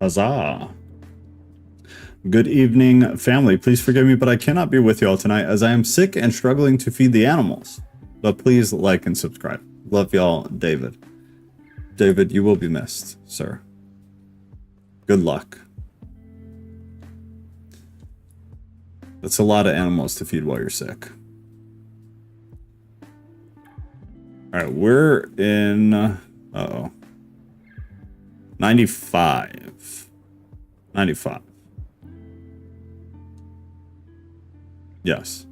Huzzah. Good evening, family. Please forgive me, but I cannot be with you all tonight as I am sick and struggling to feed the animals. But please like and subscribe. Love y'all, David. David, you will be missed, sir. Good luck. That's a lot of animals to feed while you're sick. All right, we're in, uh-oh. 95. 95. Yes.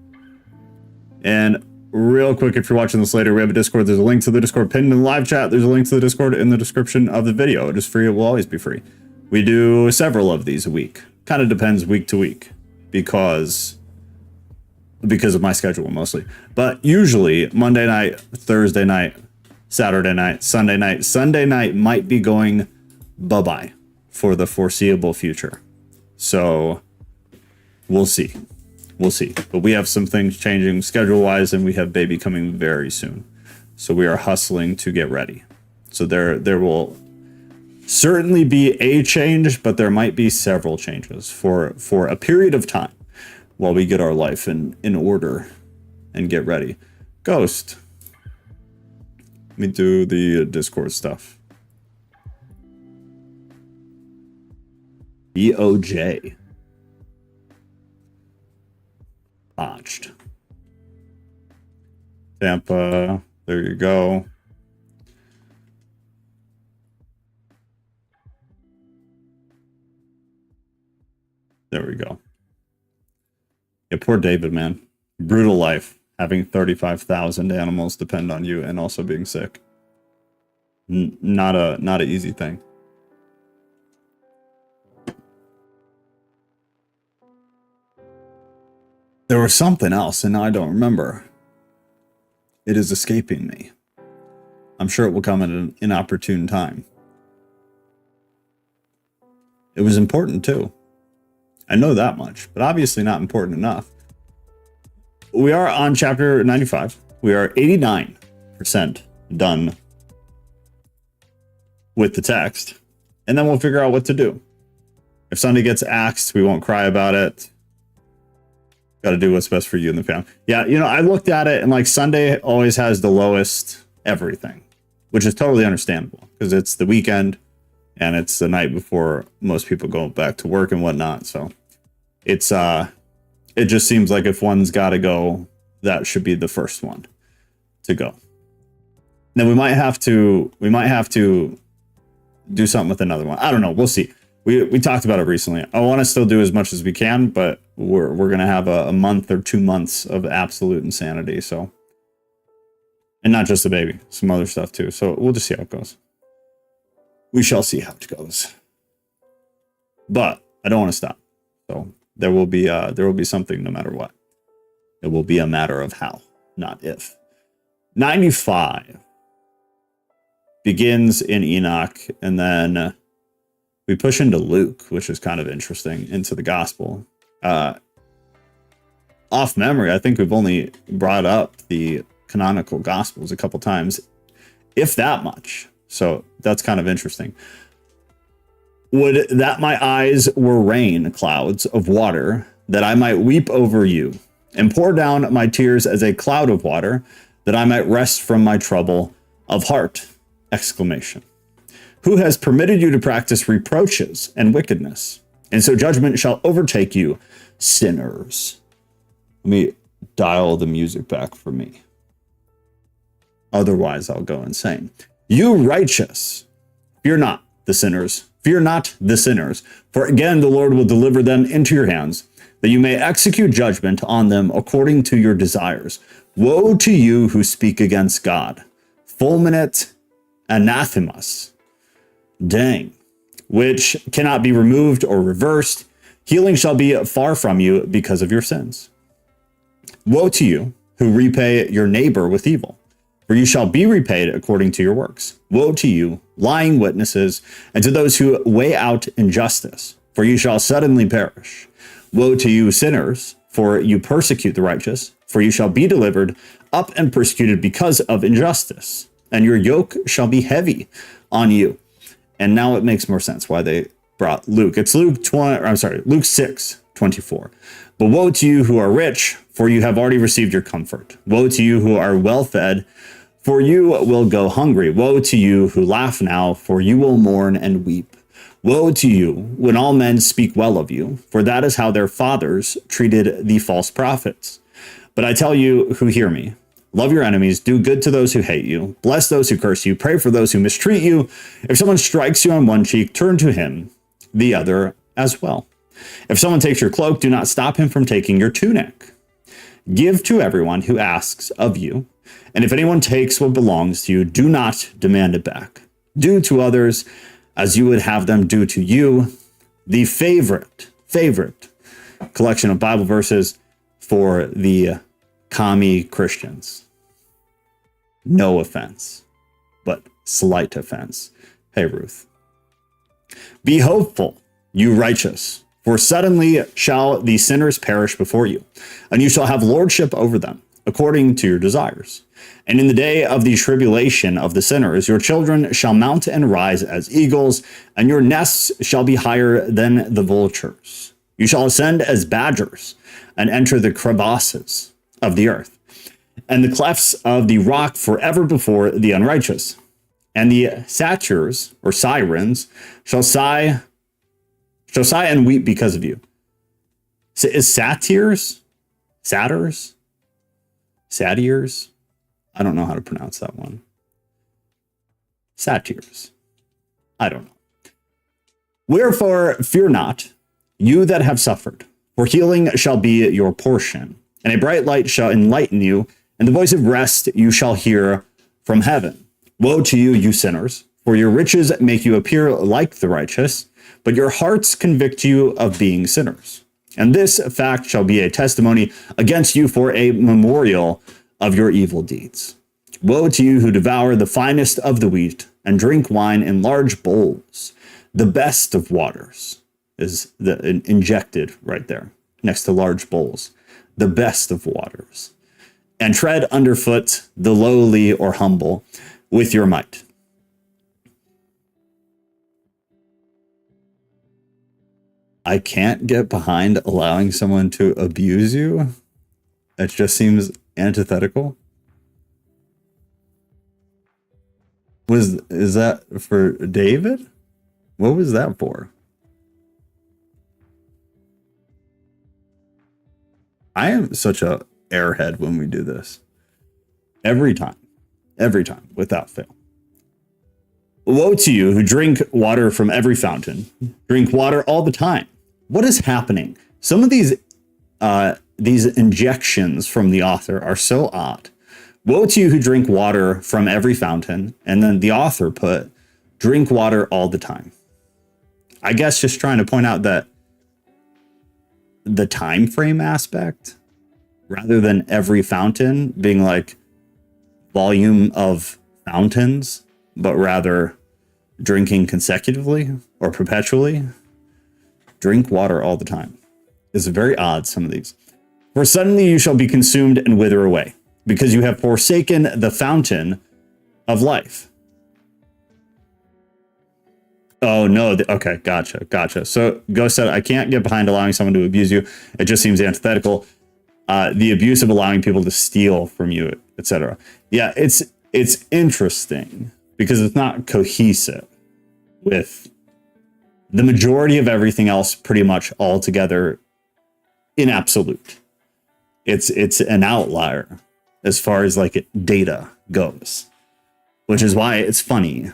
And real quick, if you're watching this later, we have a Discord. There's a link to the Discord pinned in the live chat. There's a link to the Discord in the description of the video. It is free. It will always be free. We do several of these a week. Kind of depends week to week because of my schedule mostly. But usually Monday night, Thursday night, Saturday night, Sunday night. Sunday night might be going bye-bye for the foreseeable future. So we'll see. We'll see. But we have some things changing schedule-wise, and we have baby coming very soon. So we are hustling to get ready. So there will certainly be a change, but there might be several changes for a period of time while we get our life in order and get ready. Ghost. Let me do the Discord stuff. BOJ. Botched. Tampa, there you go. There we go. Yeah, poor David, man. Brutal life, having 35,000 animals depend on you and also being sick. Not an easy thing. There was something else, and now I don't remember. It is escaping me. I'm sure it will come at an inopportune time. It was important, too. I know that much, but obviously not important enough. We are on chapter 95. We are 89% done with the text, and then we'll figure out what to do. If Sunday gets axed, we won't cry about it. Got to do what's best for you and the family. Yeah, you know, I looked at it and like Sunday always has the lowest everything, which is totally understandable because it's the weekend and it's the night before most people go back to work and whatnot. So it's it just seems like if one's got to go, that should be the first one to go. Then we might have to do something with another one. I don't know. We'll see. We talked about it recently. I want to still do as much as we can, but we're going to have a month or 2 months of absolute insanity. So, and not just the baby, some other stuff too. So we'll just see how it goes. We shall see how it goes. But I don't want to stop. So there will be something no matter what. It will be a matter of how, not if. 95 begins in Enoch, and then we push into Luke, which is kind of interesting, into the gospel. Off memory, I think we've only brought up the canonical gospels a couple times, if that much. So that's kind of interesting. Would that my eyes were rain clouds of water, that I might weep over you, and pour down my tears as a cloud of water, that I might rest from my trouble of heart! Exclamation. Who has permitted you to practice reproaches and wickedness? And so judgment shall overtake you, sinners. Let me dial the music back for me. Otherwise, I'll go insane. You righteous, fear not the sinners. Fear not the sinners. For again, the Lord will deliver them into your hands, that you may execute judgment on them according to your desires. Woe to you who speak against God. Fulminate anathemas. Dang, which cannot be removed or reversed. Healing shall be far from you because of your sins. Woe to you who repay your neighbor with evil, for you shall be repaid according to your works. Woe to you, lying witnesses, and to those who weigh out injustice, for you shall suddenly perish. Woe to you, sinners, for you persecute the righteous, for you shall be delivered up and persecuted because of injustice, and your yoke shall be heavy on you. And now it makes more sense why they brought Luke. It's Luke 20, I'm sorry, Luke 6:24. But woe to you who are rich, for you have already received your comfort. Woe to you who are well fed, for you will go hungry. Woe to you who laugh now, for you will mourn and weep. Woe to you when all men speak well of you, for that is how their fathers treated the false prophets. But I tell you who hear me, love your enemies, do good to those who hate you, bless those who curse you, pray for those who mistreat you. If someone strikes you on one cheek, turn to him the other as well. If someone takes your cloak, do not stop him from taking your tunic. Give to everyone who asks of you, and if anyone takes what belongs to you, do not demand it back. Do to others as you would have them do to you. The favorite collection of Bible verses for the commie Christians. No offense, but slight offense. Hey, Ruth. Be hopeful, you righteous, for suddenly shall the sinners perish before you, and you shall have lordship over them, according to your desires. And in the day of the tribulation of the sinners, your children shall mount and rise as eagles, and your nests shall be higher than the vultures. You shall ascend as badgers, and enter the crevasses of the earth, and the clefts of the rock forever before the unrighteous. And the satyrs, or sirens, shall sigh and weep because of you. So is satyrs? Satyrs? Satyrs? I don't know how to pronounce that one. Satyrs. I don't know. Wherefore, fear not, you that have suffered, for healing shall be your portion, and a bright light shall enlighten you, and the voice of rest you shall hear from heaven. Woe to you, you sinners, for your riches make you appear like the righteous, but your hearts convict you of being sinners. And this fact shall be a testimony against you for a memorial of your evil deeds. Woe to you who devour the finest of the wheat and drink wine in large bowls. The best of waters is injected right there next to large bowls. The best of waters. And tread underfoot the lowly or humble with your might. I can't get behind allowing someone to abuse you. It just seems antithetical. Is that for David? What was that for? I am such a airhead when we do this. Every time, without fail. Woe to you who drink water from every fountain. Drink water all the time. What is happening? Some of these injections from the author are so odd. Woe to you who drink water from every fountain. And then the author put, drink water all the time. I guess just trying to point out that the time frame aspect, rather than every fountain being like volume of fountains, but rather drinking consecutively or perpetually. Drink water all the time. It's very odd, some of these. For suddenly you shall be consumed and wither away, because you have forsaken the fountain of life. Oh, no. Okay, gotcha. So Ghost said, I can't get behind allowing someone to abuse you. It just seems antithetical. The abuse of allowing people to steal from you, etc. Yeah, it's interesting because it's not cohesive with the majority of everything else pretty much all together in absolute. It's an outlier as far as like data goes, which is why it's funny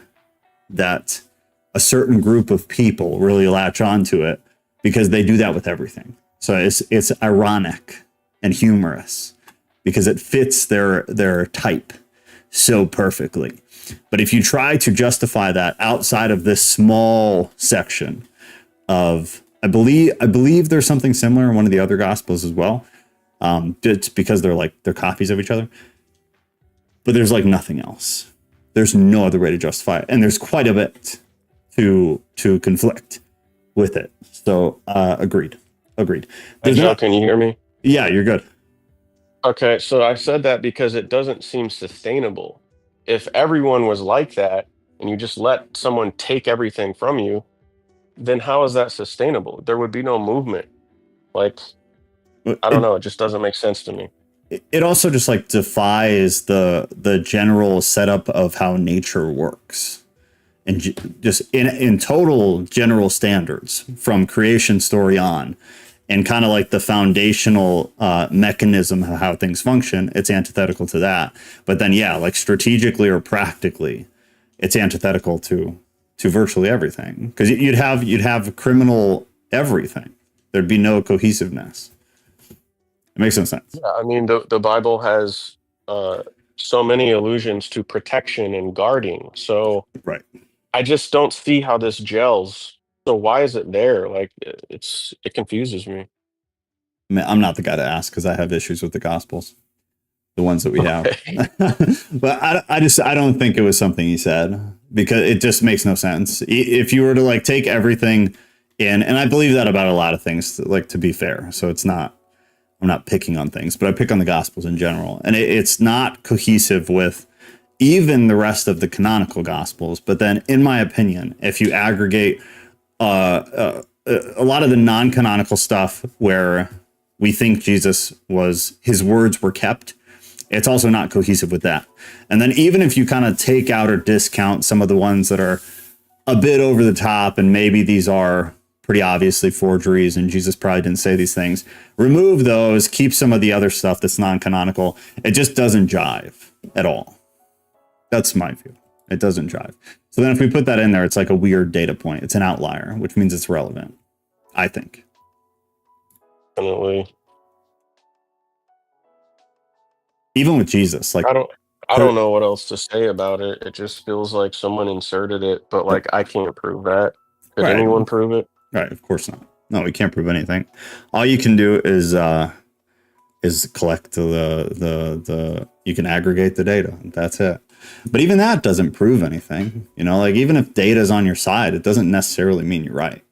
that a certain group of people really latch onto it because they do that with everything. So it's ironic and humorous because it fits their type so perfectly. But if you try to justify that outside of this small section of, I believe there's something similar in one of the other gospels as well. It's because they're copies of each other. But there's like nothing else. There's no other way to justify it. And there's quite a bit to conflict with it. So agreed. Hey, Joe, can you hear me? Yeah, you're good. Okay, so I said that because it doesn't seem sustainable. If everyone was like that and you just let someone take everything from you, then how is that sustainable? There would be no movement. Like, I don't know. It just doesn't make sense to me. It also just like defies the general setup of how nature works, and just in total general standards from creation story on, and kind of like the foundational mechanism of how things function. It's antithetical to that. But then, yeah, like strategically or practically, it's antithetical to virtually everything, because you'd have criminal everything. There'd be no cohesiveness. It makes no sense. Yeah, I mean, the Bible has so many allusions to protection and guarding. So Right. I just don't see how this gels. So why is it there? Like, it confuses me. I mean, I'm not the guy to ask because I have issues with the Gospels, the ones that we have. Okay. But I don't think it was something he said, because it just makes no sense. If you were to like take everything in, and I believe that about a lot of things, like, to be fair. So it's not, I'm not picking on things, but I pick on the Gospels in general. And it's not cohesive with even the rest of the canonical Gospels. But then, in my opinion, if you aggregate a lot of the non-canonical stuff where we think his words were kept, it's also not cohesive with that. And then even if you kind of take out or discount some of the ones that are a bit over the top, and maybe these are pretty obviously forgeries and Jesus probably didn't say these things, remove those, keep some of the other stuff that's non-canonical, it just doesn't jive at all. That's my view. It doesn't jive. So then if we put that in there, it's like a weird data point. It's an outlier, which means it's relevant, I think. Definitely. Even with Jesus, like, I don't know what else to say about it. It just feels like someone inserted it, but like I can't prove that. Could right. anyone prove it? Right, of course not. No, we can't prove anything. All you can do is collect the you can aggregate the data. That's it. But even that doesn't prove anything. You know, like, even if data is on your side, it doesn't necessarily mean you're right.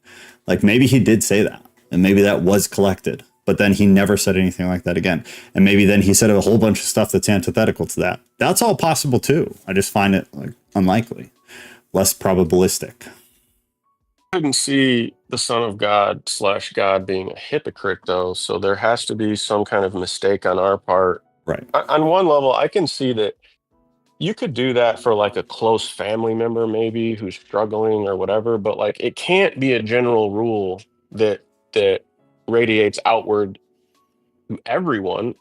Like, maybe he did say that, and maybe that was collected, but then he never said anything like that again. And maybe then he said a whole bunch of stuff that's antithetical to that. That's all possible too. I just find it like unlikely, less probabilistic. I couldn't see the Son of God / God being a hypocrite, though. So there has to be some kind of mistake on our part. Right. On one level, I can see that you could do that for like a close family member, maybe, who's struggling or whatever. But like, it can't be a general rule that radiates outward to everyone,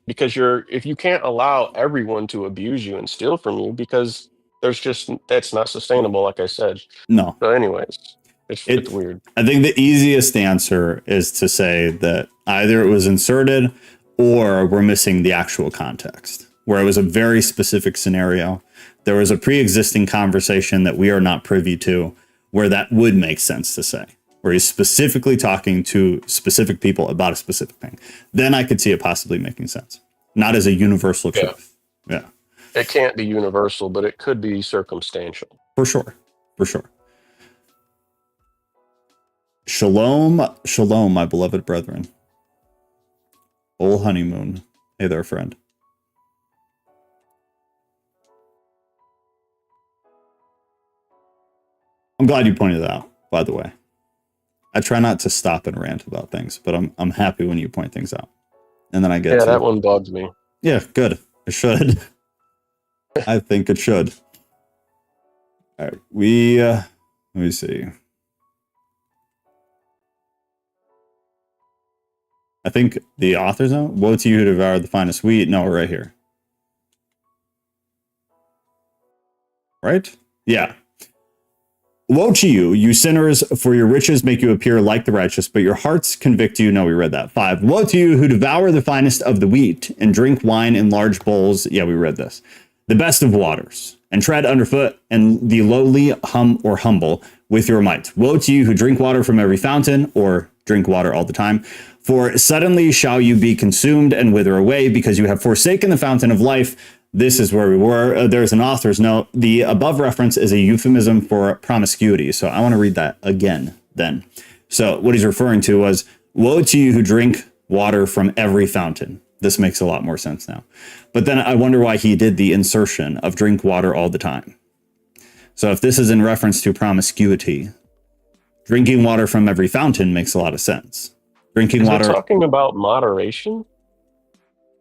because if you can't allow everyone to abuse you and steal from you, because that's not sustainable, like I said. No. So anyways, it's weird. I think the easiest answer is to say that either it was inserted or we're missing the actual context, where it was a very specific scenario. There was a pre-existing conversation that we are not privy to, where that would make sense to say, where he's specifically talking to specific people about a specific thing. Then I could see it possibly making sense, not as a universal truth. Yeah. It can't be universal, but it could be circumstantial. For sure. For sure. Shalom, shalom, my beloved brethren. Old honeymoon. Hey there, friend. I'm glad you pointed that out, by the way. I try not to stop and rant about things, but I'm happy when you point things out. And then I get that one bugs me. Yeah, good. It should. I think it should. All right, let me see. I think the author's note. Woe to you who devour the finest wheat. No, right here. Right? Yeah. Woe to you, you sinners, for your riches make you appear like the righteous, but your hearts convict you. No, we read that. 5. Woe to you who devour the finest of the wheat and drink wine in large bowls. Yeah, we read this. The best of waters, and tread underfoot, and the lowly humble with your might. Woe to you who drink water from every fountain, or drink water all the time. For suddenly shall you be consumed and wither away, because you have forsaken the fountain of life. This is where we were. There's an author's note. The above reference is a euphemism for promiscuity. So I want to read that again then. So what he's referring to was, woe to you who drink water from every fountain. This makes a lot more sense now. But then I wonder why he did the insertion of drink water all the time. So if this is in reference to promiscuity, Drinking water from every fountain makes a lot of sense. Drinking Is it water talking about moderation?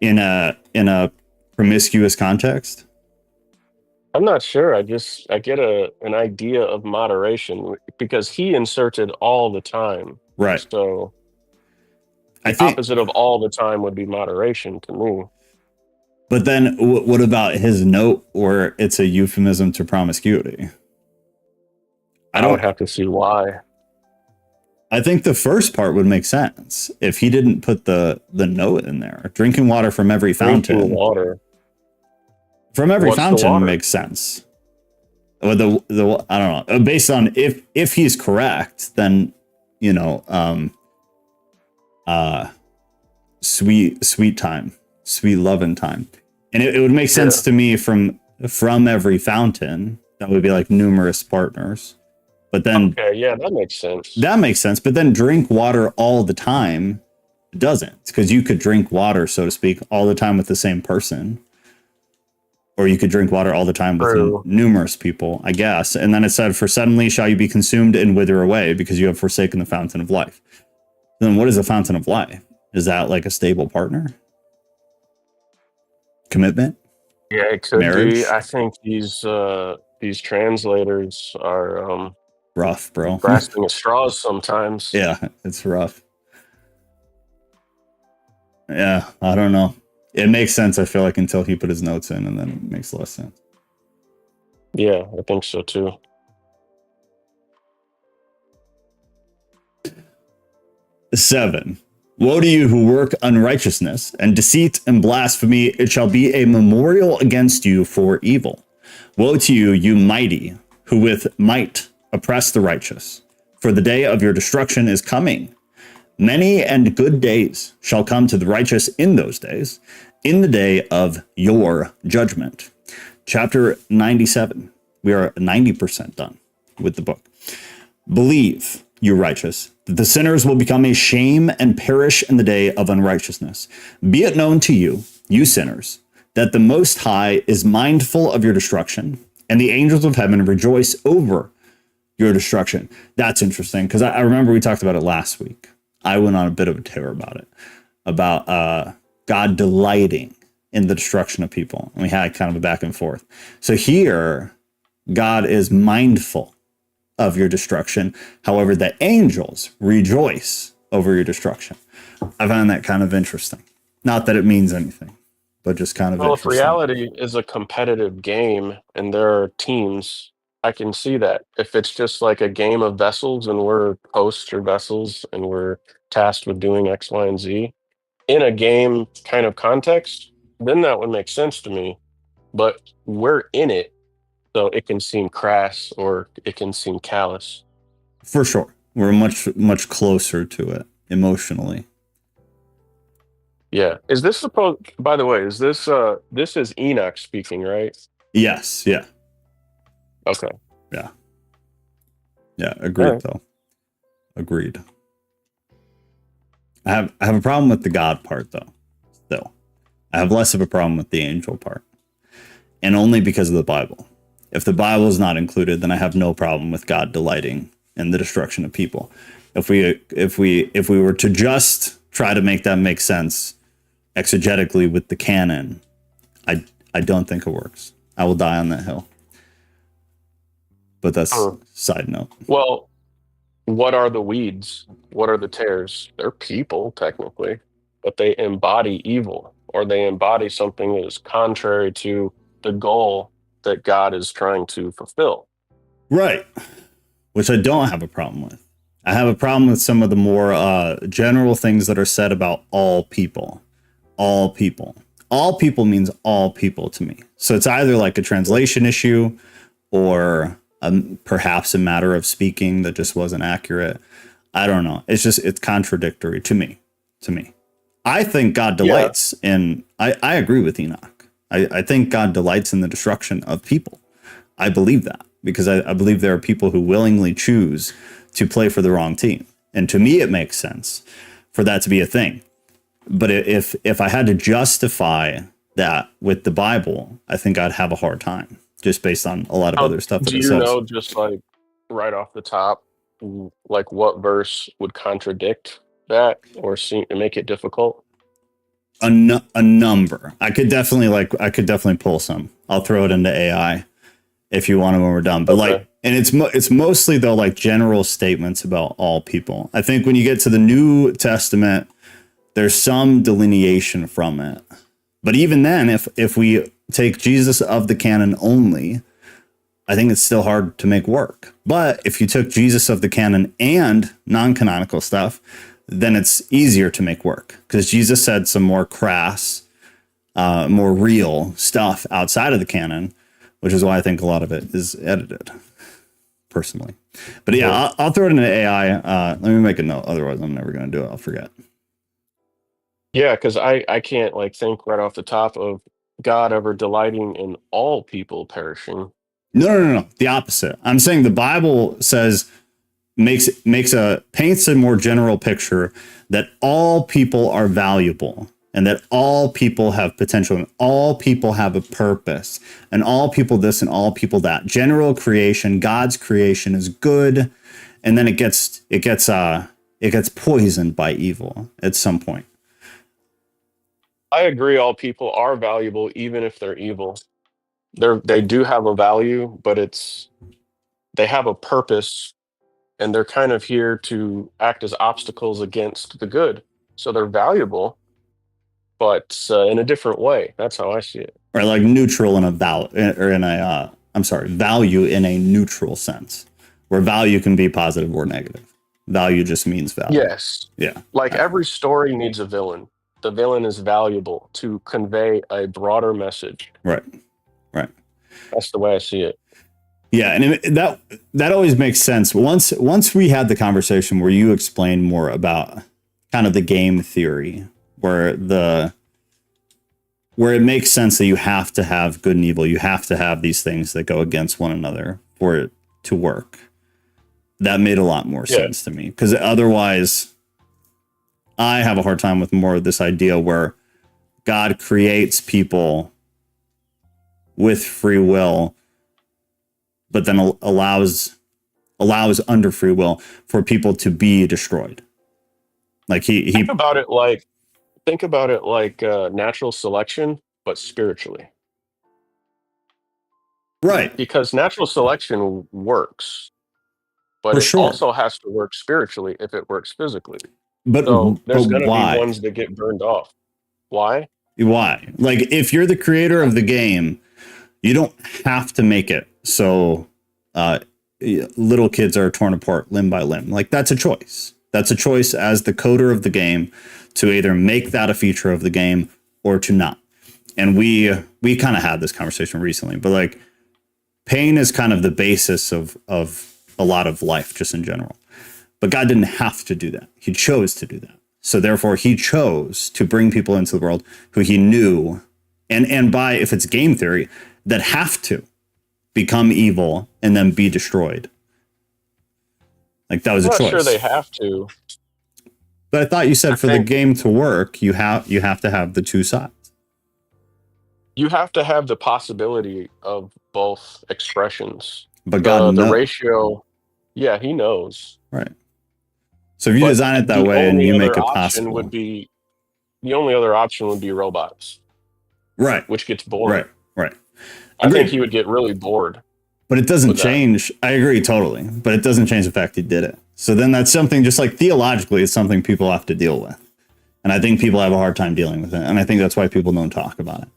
in a promiscuous context. I'm not sure. I get an idea of moderation because he inserted all the time. Right. So I the think, opposite of all the time would be moderation to me. but then what about his note where it's a euphemism to promiscuity? I would have to see why. I think the first part would make sense if he didn't put the note in there. Drinking water from every fountain. Drinking water. From every What's the fountain water? makes sense. Or the I don't know. Based on if he's correct, then you know, sweet time, sweet loving time, and it would make sense to me from every fountain. That would be like numerous partners. But then, okay, yeah, that makes sense. That makes sense. But then drink water all the time doesn't, because you could drink water, so to speak, all the time with the same person. Or you could drink water all the time with numerous people, I guess. And then it said, for suddenly shall you be consumed and wither away because you have forsaken the fountain of life. Then what is a fountain of life? Is that like a stable partner? Commitment? Yeah, it could Marriage? be. I think these translators are rough, bro. grasping at straws sometimes. Yeah, it's rough. Yeah, I don't know. It makes sense, I feel like, until he put his notes in, and then it makes less sense. Yeah, I think so too. 7. Woe to you who work unrighteousness and deceit and blasphemy. It shall be a memorial against you for evil. Woe to you, you mighty, who with might oppress the righteous. For the day of your destruction is coming. Many and good days shall come to the righteous in those days, in the day of your judgment. Chapter 97. We are 90% done with the book. Believe, you righteous, that the sinners will become a shame and perish in the day of unrighteousness. Be it known to you, you sinners, that the Most High is mindful of your destruction, and the angels of heaven rejoice over your destruction. That's interesting, because I remember we talked about it last week. I went on a bit of a tear about it, about God delighting in the destruction of people. And we had kind of a back and forth. So here, God is mindful of your destruction. However, the angels rejoice over your destruction. I find that kind of interesting. Not that it means anything, but just kind of interesting. If reality is a competitive game and there are teams, I can see that. If it's just like a game of vessels and we're hosts or vessels and we're tasked with doing X, Y, and Z in a game kind of context, then that would make sense to me. But we're in it, so it can seem crass or it can seem callous. For sure. We're much closer to it emotionally. Yeah. Is this supposed, by the way, is this is Enoch speaking, right? Yes. Yeah. Okay. Yeah. Agreed, right. though. Agreed. I have a problem with the God part, though. Still, I have less of a problem with the angel part, and only because of the Bible. If the Bible is not included, then I have no problem with God delighting in the destruction of people. If we were to just try to make that make sense exegetically with the canon, I don't think it works. I will die on that hill. But that's a side note. Well, what are the weeds? What are the tares? They're people, technically, but they embody evil, or they embody something that is contrary to the goal that God is trying to fulfill. Right. Which I don't have a problem with. I have a problem with some of the more general things that are said about all people. All people. All people means all people to me. So it's either like a translation issue or perhaps a matter of speaking that just wasn't accurate. I don't know. It's contradictory to me. I think God delights in, I agree with Enoch. I think God delights in the destruction of people. I believe that because I believe there are people who willingly choose to play for the wrong team. And to me, it makes sense for that to be a thing. But if I had to justify that with the Bible, I think I'd have a hard time just based on a lot of other stuff that it says. Do you know, just like right off the top, like what verse would contradict that or seem to make it difficult? A number. I could definitely pull some. I'll throw it into AI if you want it when we're done. But Okay. and it's mostly though like general statements about all people. I think when you get to the New Testament, there's some delineation from it. But even then, if we take Jesus of the canon only, I think it's still hard to make work. But if you took Jesus of the canon and non-canonical stuff, then it's easier to make work because Jesus said some more crass, more real stuff outside of the canon, which is why I think a lot of it is edited, personally. But yeah, I'll throw it into AI. Let me make a note. Otherwise, I'm never going to do it. I'll forget. Yeah, because I can't like think right off the top of God ever delighting in all people perishing. No. The opposite. I'm saying the Bible says paints a more general picture that all people are valuable and that all people have potential and all people have a purpose and all people this and all people that. General creation, God's creation is good, and then it gets poisoned by evil at some point. I agree all people are valuable even if they're evil. They do have a value, but they have a purpose and they're kind of here to act as obstacles against the good. So they're valuable, but in a different way. That's how I see it. Or like neutral in a value in a neutral sense, where value can be positive or negative. Value just means value. Yes. Yeah. Like every story needs a villain. The villain is valuable to convey a broader message. Right. That's the way I see it. Yeah, and that always makes sense. Once we had the conversation where you explained more about kind of the game theory, where it makes sense that you have to have good and evil, you have to have these things that go against one another for it to work. That made a lot more sense to me, because otherwise I have a hard time with more of this idea where God creates people with free will, but then allows under free will for people to be destroyed. Like he think about it like natural selection, but spiritually. Right. Because natural selection works, but For it sure. also has to work spiritually if it works physically. But So there's going to why? be ones that get burned off. Why? Why? Like if you're the creator of the game, you don't have to make it so little kids are torn apart limb by limb. Like that's a choice. That's a choice as the coder of the game to either make that a feature of the game or to not. And we kind of had this conversation recently, but like pain is kind of the basis of a lot of life just in general. But God didn't have to do that. He chose to do that. So therefore he chose to bring people into the world who he knew and by, if it's game theory, that have to become evil and then be destroyed. Like that was a choice. I'm not sure they have to. But I thought you said the game to work, you have to have the two sides. You have to have the possibility of both expressions. But God knows. The ratio, yeah, he knows. Right. So if you design it that way and you make it possible. The only other option would be robots. Right. Which gets boring. Right. I think he would get really bored. But it doesn't change. I agree totally. But it doesn't change the fact he did it. So then that's something, just like theologically, it's something people have to deal with. And I think people have a hard time dealing with it. And I think that's why people don't talk about it.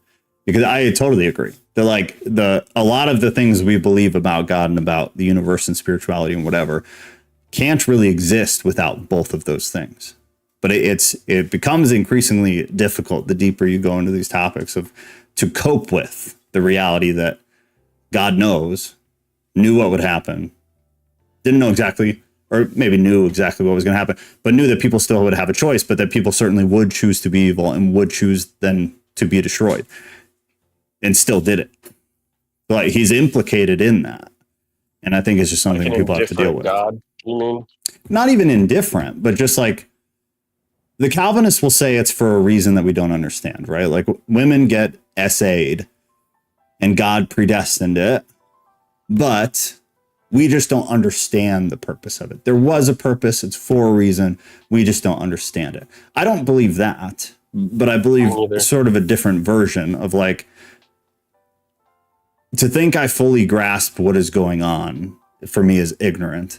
Because I totally agree. That like a lot of the things we believe about God and about the universe and spirituality and whatever can't really exist without both of those things. But it becomes increasingly difficult the deeper you go into these topics to cope with the reality that God knew what would happen, didn't know exactly, or maybe knew exactly what was going to happen, but knew that people still would have a choice, but that people certainly would choose to be evil and would choose then to be destroyed, and still did it. Like he's implicated in that. And I think it's just something people have to deal with. God, you mean? Not even indifferent, but just like the Calvinists will say it's for a reason that we don't understand, right? Like women get SA'd and God predestined it, but We just don't understand the purpose of it. There was a purpose. It's for a reason. We just don't understand it. I don't believe that, but I believe sort of a different version of like, to think I fully grasp what is going on for me is ignorant.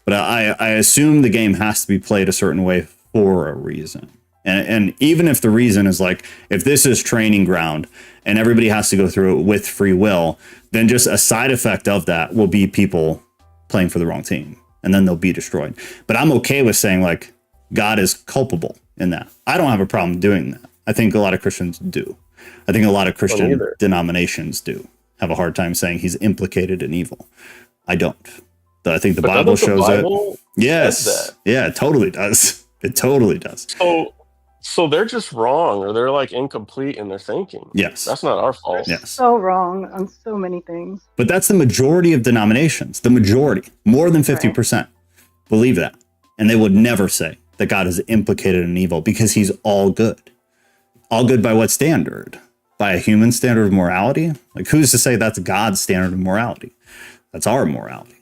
But I assume the game has to be played a certain way for a reason. And even if the reason is like, if this is training ground and everybody has to go through it with free will, then just a side effect of that will be people playing for the wrong team, and then they'll be destroyed. But I'm okay with saying like, God is culpable in that. I don't have a problem doing that. I think a lot of Christians do. I think a lot of Christian denominations do have a hard time saying he's implicated in evil. I don't. I think the Bible shows it. Yes. Yeah, it totally does. It totally does. So they're just wrong, or they're like incomplete in their thinking. Yes. That's not our fault. Yes. So wrong on so many things. But that's the majority of denominations. The majority, more than 50%, believe that. And they would never say that God is implicated in evil because he's all good. All good by what standard? By a human standard of morality? Like, who's to say that's God's standard of morality? That's our morality.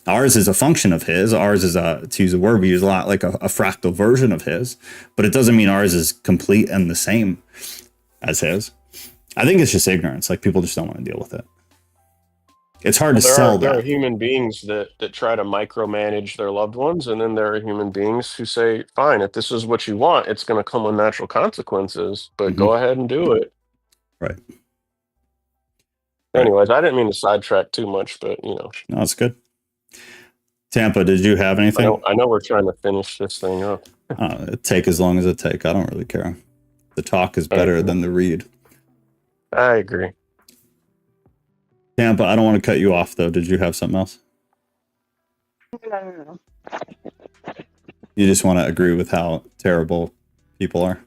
Ours is a function of his. Ours is to use a word we use a lot, like a fractal version of his. But it doesn't mean ours is complete and the same as his. I think it's just ignorance. Like, people just don't want to deal with it. It's hard to sell that. There are human beings that try to micromanage their loved ones, and then there are human beings who say, fine, if this is what you want, it's going to come with natural consequences, but go ahead and do it. Right. Anyways, I didn't mean to sidetrack too much, but, you know. No, it's good. Tampa, did you have anything? I know we're trying to finish this thing up. It take as long as it take. I don't really care. The talk is better than the read. I agree. Tampa, I don't want to cut you off, though. Did you have something else? No. You just want to agree with how terrible people are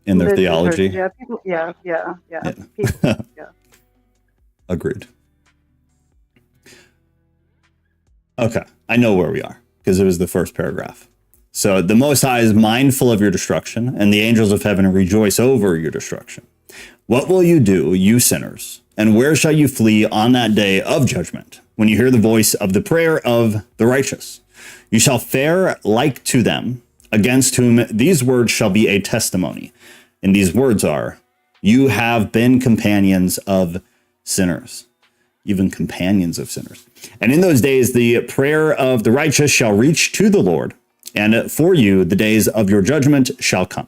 in their theology? Yeah, people, yeah. People, yeah. Agreed. Okay, I know where we are, because it was the first paragraph. So the Most High is mindful of your destruction, and the angels of heaven rejoice over your destruction. What will you do, you sinners? And where shall you flee on that day of judgment, when you hear the voice of the prayer of the righteous? You shall fare like to them, against whom these words shall be a testimony. And these words are, you have been companions of sinners. Even companions of sinners. And in those days, the prayer of the righteous shall reach to the Lord, and for you the days of your judgment shall come.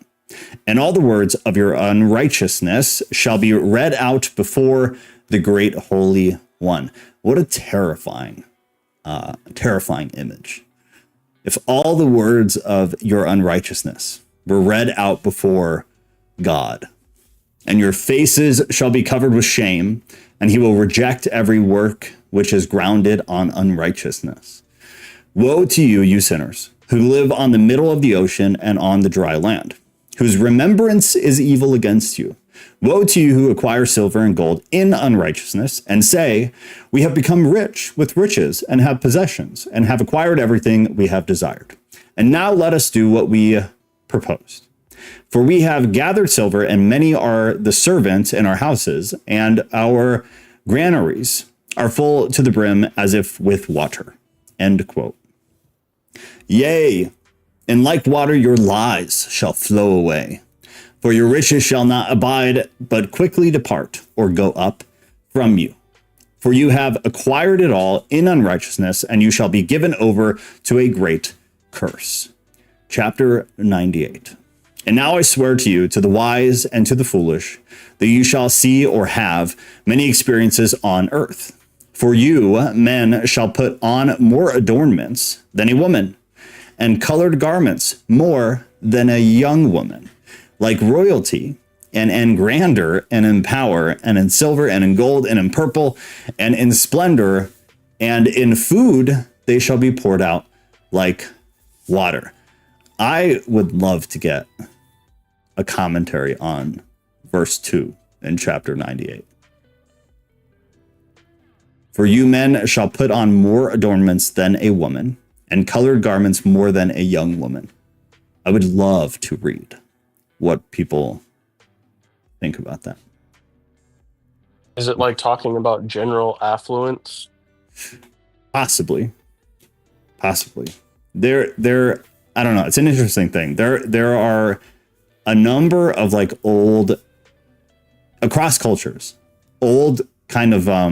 And all the words of your unrighteousness shall be read out before the great Holy One. What a terrifying image. If all the words of your unrighteousness were read out before God, and your faces shall be covered with shame, and he will reject every work which is grounded on unrighteousness. Woe to you, you sinners, who live on the middle of the ocean and on the dry land, whose remembrance is evil against you. Woe to you who acquire silver and gold in unrighteousness, and say, we have become rich with riches, and have possessions, and have acquired everything we have desired. And now let us do what we proposed. For we have gathered silver, and many are the servants in our houses, and our granaries are full to the brim as if with water. End quote. Yea, in like water your lies shall flow away. For your riches shall not abide, but quickly depart, or go up from you. For you have acquired it all in unrighteousness, and you shall be given over to a great curse. Chapter 98. And now I swear to you, to the wise and to the foolish, that you shall see or have many experiences on earth. For you, men, shall put on more adornments than a woman, and colored garments more than a young woman, like royalty, and in grandeur, and in power, and in silver, and in gold, and in purple, and in splendor, and in food they shall be poured out like water. I would love to get a commentary on verse 2 in chapter 98. For you men shall put on more adornments than a woman, and colored garments more than a young woman. I would love to read what people think about that. Is it like talking about general affluence? Possibly. There. I don't know. It's an interesting thing. There are a number of like old, across cultures, old kind of I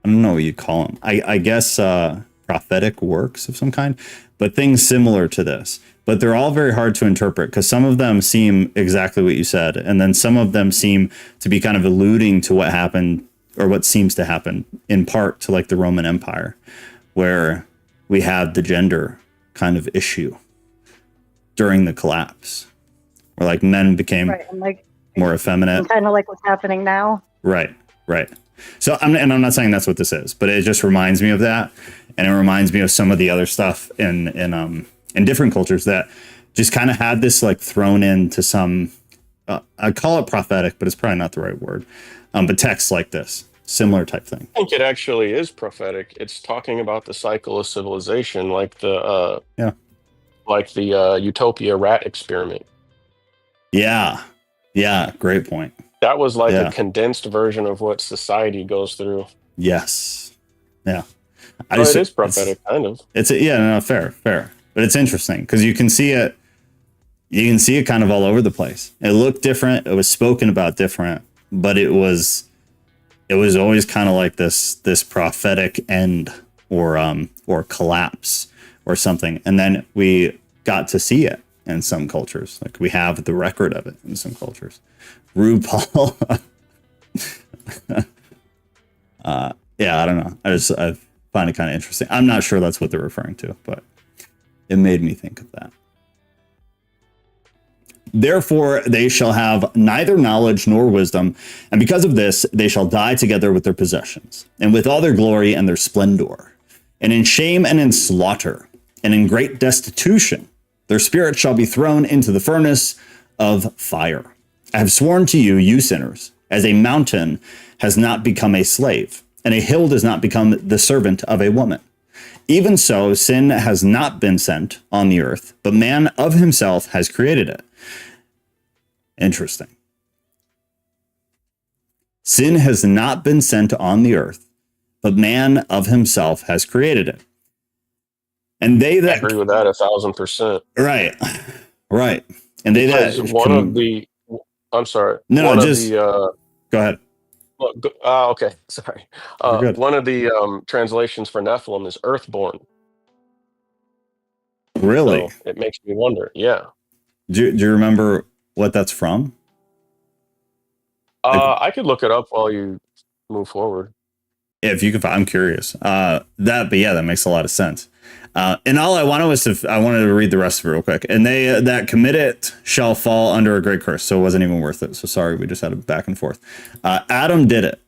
don't know what you call them. I guess prophetic works of some kind, but things similar to this. But they're all very hard to interpret because some of them seem exactly what you said, and then some of them seem to be kind of alluding to what happened or what seems to happen in part to like the Roman Empire, where we had the gender kind of issue during the collapse, where like men became and like more effeminate, kind of like what's happening now. Right. So I'm not saying that's what this is, but it just reminds me of that, and it reminds me of some of the other stuff in different cultures that just kind of had this like thrown into some. I call it prophetic, but it's probably not the right word. But texts like this, similar type thing. I think it actually is prophetic. It's talking about the cycle of civilization, like the Utopia rat experiment. Yeah, great point. That was like a condensed version of what society goes through. Yes. Yeah. It is prophetic, kind of. Fair. But it's interesting because you can see it kind of all over the place. It looked different. It was spoken about different, but it was always kind of like this prophetic end or collapse or something. And then we got to see it in some cultures. Like we have the record of it in some cultures. RuPaul. I don't know. I find it kind of interesting. I'm not sure that's what they're referring to, but it made me think of that. Therefore, they shall have neither knowledge nor wisdom, and because of this, they shall die together with their possessions, and with all their glory and their splendor, and in shame and in slaughter, and in great destitution, their spirits shall be thrown into the furnace of fire. I have sworn to you, you sinners, as a mountain has not become a slave, and a hill does not become the servant of a woman. Even so, sin has not been sent on the earth, but man of himself has created it. Interesting. Sin has not been sent on the earth, but man of himself has created it. And they that I agree with that 1,000%. Right. And they because that one of the I'm sorry. No, one just go ahead. Okay, sorry. One of the translations for Nephilim is earthborn. Really? So it makes me wonder. Yeah. Do you remember what that's from? I could look it up while you move forward. Yeah, if you can, I'm curious. That makes a lot of sense. And all I wanted I wanted to read the rest of it real quick. And they that commit it shall fall under a great curse. So it wasn't even worth it. So sorry, we just had a back and forth. Adam did it,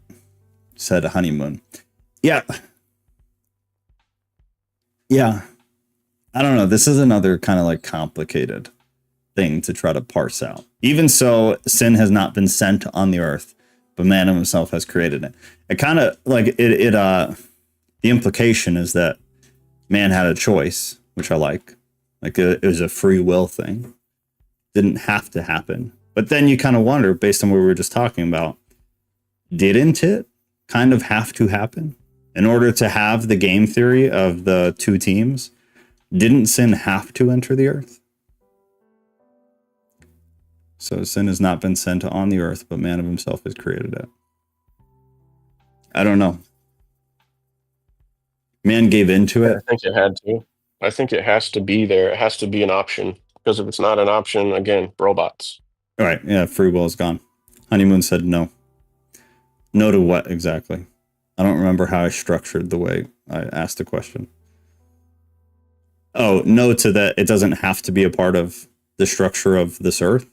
said Honeymoon. Yeah. I don't know. This is another kind of like complicated thing to try to parse out. Even so, sin has not been sent on the earth, but man himself has created it. It kind of like the implication is that man had a choice, which I like. Like it was a free will thing. Didn't have to happen. But then you kind of wonder, based on what we were just talking about, didn't it kind of have to happen? In order to have the game theory of the two teams, didn't sin have to enter the earth? So sin has not been sent on the earth, but man of himself has created it. I don't know. Man gave into it. I think it had to. I think it has to be there. It has to be an option. Because if it's not an option, again, robots. All right. Yeah, free will is gone. Honeymoon said no. No to what exactly? I don't remember how I structured the way I asked the question. Oh, no to that it doesn't have to be a part of the structure of this earth.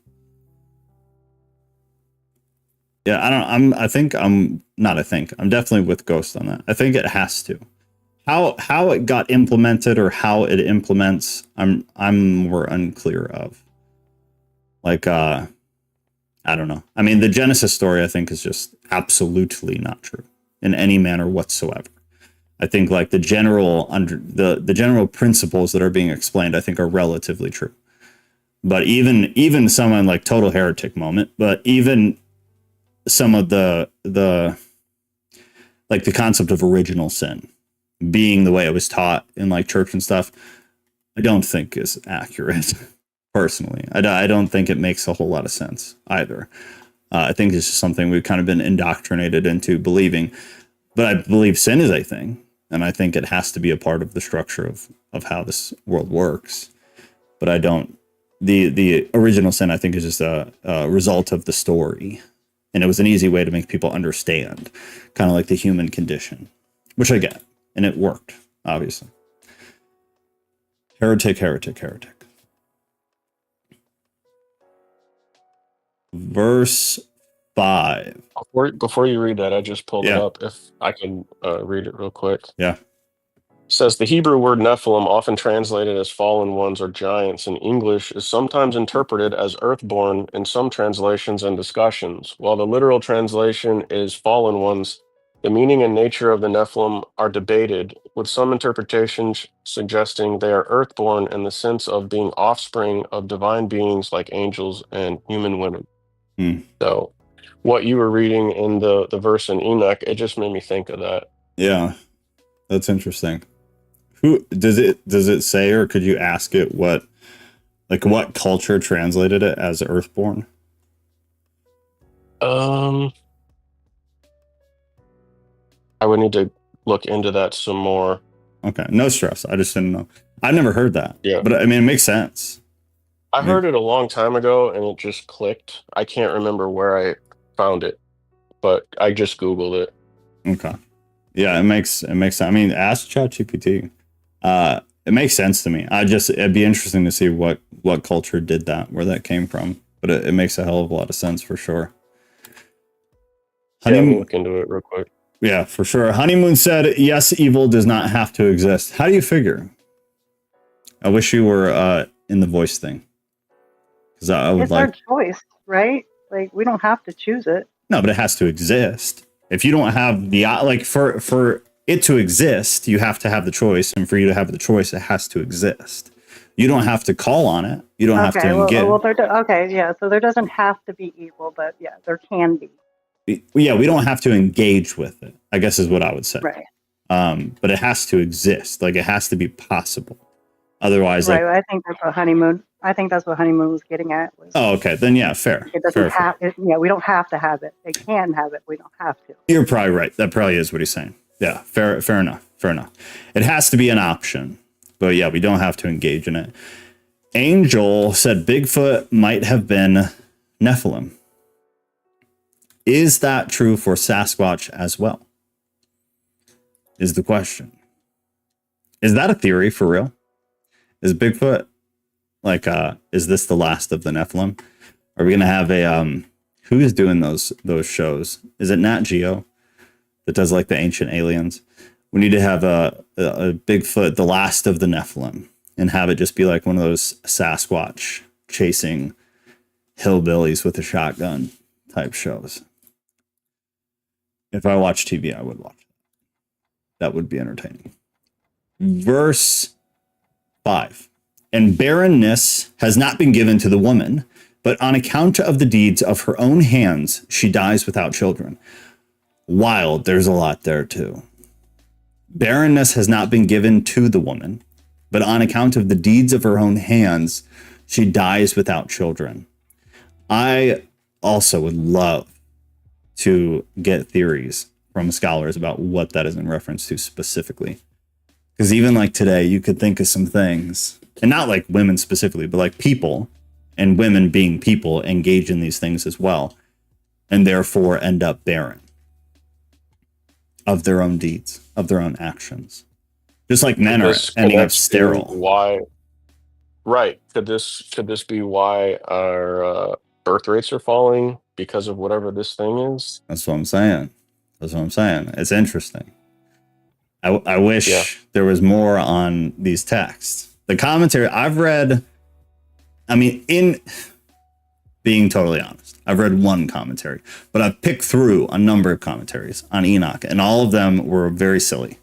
Yeah, I'm definitely with Ghost on that. I think it has to. How it got implemented or how it implements, I'm more unclear of. Like I don't know. I mean, the Genesis story I think is just absolutely not true in any manner whatsoever. I think like the general principles that are being explained I think are relatively true. But even someone like total heretic moment, but even some of the like the concept of original sin being the way it was taught in like church and stuff, I don't think is accurate. Personally, I don't think it makes a whole lot of sense either. I think it's just something we've kind of been indoctrinated into believing. But I believe sin is a thing, and I think it has to be a part of the structure of how this world works. But I don't. The original sin, I think, is just a result of the story, and it was an easy way to make people understand, kind of like the human condition, which I get, and it worked, obviously. Heretic. Verse 5. Before you read that, I just pulled it Yeah. up. If I can read it real quick. Yeah. It says the Hebrew word Nephilim, often translated as fallen ones or giants in English, is sometimes interpreted as earthborn in some translations and discussions. While the literal translation is fallen ones, the meaning and nature of the Nephilim are debated, with some interpretations suggesting they are earthborn in the sense of being offspring of divine beings like angels and human women. So what you were reading in the verse in Enoch, it just made me think of that. Yeah, that's interesting. Who does it say, or could you ask it what culture translated it as earthborn? I would need to look into that some more. Okay, no stress. I just didn't know. I've never heard that. Yeah, but I mean, it makes sense. I heard it a long time ago, and it just clicked. I can't remember where I found it, but I just Googled it. Okay, yeah, it makes sense. I mean, ask ChatGPT. It makes sense to me. It'd be interesting to see what culture did that, where that came from. But it makes a hell of a lot of sense for sure. Yeah, let me look into it real quick. Yeah, for sure. Honeymoon said, yes, evil does not have to exist. How do you figure? I wish you were in the voice thing. Because I would it's like... our choice, right? Like, we don't have to choose it. No, but it has to exist. If you don't have the... Like, for it to exist, you have to have the choice. And for you to have the choice, it has to exist. You don't have to call on it. You don't have to engage. Okay, yeah. So there doesn't have to be evil, but yeah, there can be. Yeah, we don't have to engage with it, I guess is what I would say. Right. But it has to exist. Like, it has to be possible. Otherwise, right. I think that's what honeymoon was getting at. Oh, okay. Then yeah, fair. It doesn't we don't have to have it. They can have it. We don't have to. You're probably right. That probably is what he's saying. Yeah, fair enough. It has to be an option. But yeah, we don't have to engage in it. Angel said Bigfoot might have been Nephilim. Is that true for Sasquatch as well? Is the question. Is that a theory for real? Is Bigfoot is this the last of the Nephilim? Are we gonna have a who is doing those shows? Is it Nat Geo that does like the ancient aliens? We need to have a Bigfoot, the last of the Nephilim, and have it just be like one of those Sasquatch chasing hillbillies with a shotgun type shows. If I watch TV, I would watch that. That would be entertaining. Verse 5. And barrenness has not been given to the woman, but on account of the deeds of her own hands, she dies without children. Wild, there's a lot there too. Barrenness has not been given to the woman, but on account of the deeds of her own hands, she dies without children. I also would love to get theories from scholars about what that is in reference to specifically. Because even like today, you could think of some things, and not like women specifically, but like people and women being people engage in these things as well, and therefore end up barren of their own deeds, of their own actions. Just like men are ending up sterile. Why? Right. Could this be why our birth rates are falling because of whatever this thing is? That's what I'm saying. It's interesting. I wish there was more on these texts. The commentary I've read, I mean, in being totally honest, I've read one commentary, but I've picked through a number of commentaries on Enoch, and all of them were very silly.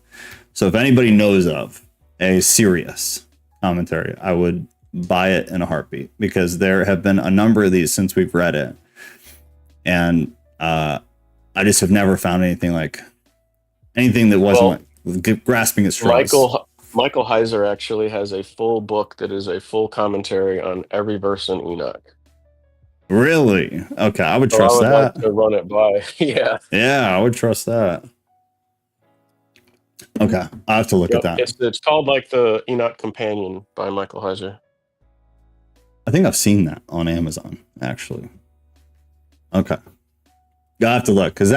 So if anybody knows of a serious commentary, I would buy it in a heartbeat, because there have been a number of these since we've read it. And I just have never found anything that wasn't grasping at straws. Michael Heiser actually has a full book that is a full commentary on every verse in Enoch. Really? Okay, I would So I trust would like that. to run it by. Yeah. Yeah, I would trust that. Okay, I have to look at Yep. that. It's called like the Enoch Companion by Michael Heiser. I think I've seen that on Amazon, actually. Okay. I have to look, because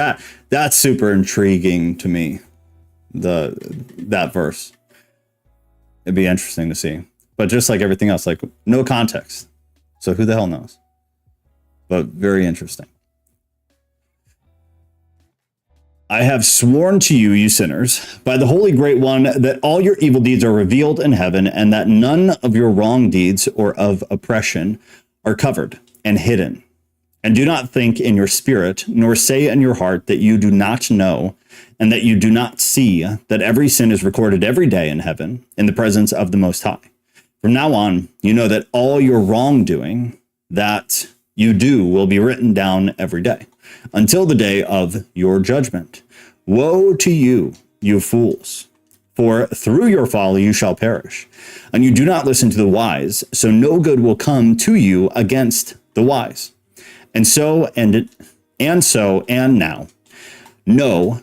that's super intriguing to me. That verse. It'd be interesting to see. But just like everything else, like no context. So who the hell knows? But very interesting. I have sworn to you, you sinners, by the Holy Great One, that all your evil deeds are revealed in heaven, and that none of your wrong deeds or of oppression are covered and hidden. And do not think in your spirit, nor say in your heart that you do not know, and that you do not see that every sin is recorded every day in heaven, in the presence of the Most High. From now on, you know that all your wrongdoing that you do will be written down every day, until the day of your judgment. Woe to you, you fools! For through your folly you shall perish, and you do not listen to the wise, so no good will come to you against the wise. And now, know